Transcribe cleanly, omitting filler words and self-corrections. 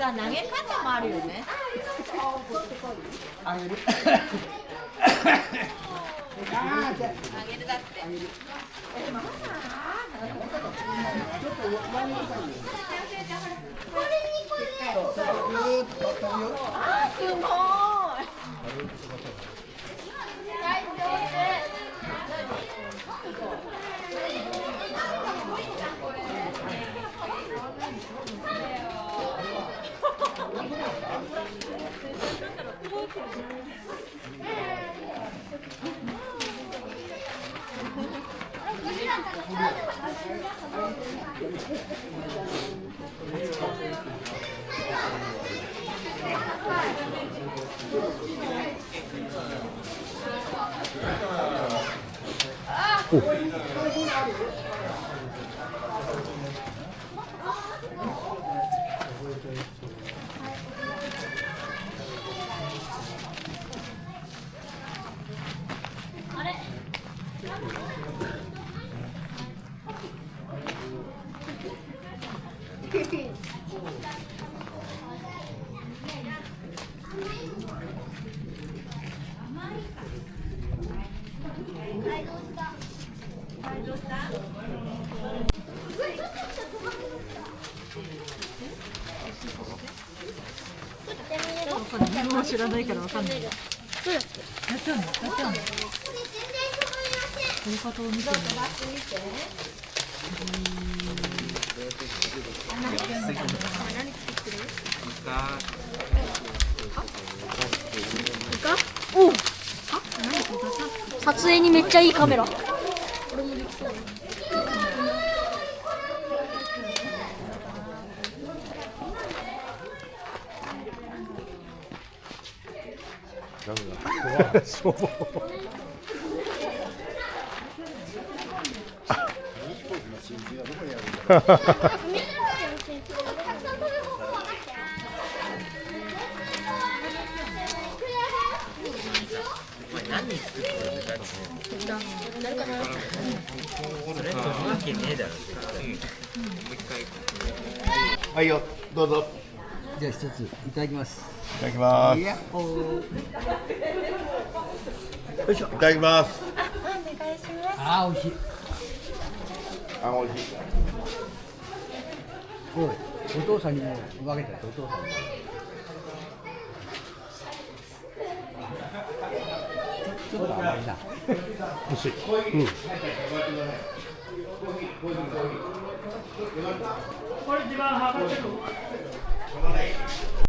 か投げ方もあるよね。あげる。あげるだって。あ、すごい。自分は知らないからわかんない。やったの？やったの？やり方を見てみる。おう。撮影にめっちゃいいカメラ。そう。何人作ってるのか誰かな。それとるわけねえだろ。もう一回。はいよ、どうぞ。じゃあ一ついただきます。いただきます。いやおー。よいしょ。いただきます。お願いします。ああ、美味しい。あ、美味しい。おう、お父さんにも分けたってお父さんに。ちょっと甘いな。美味しい。うん。これ自慢測ってる。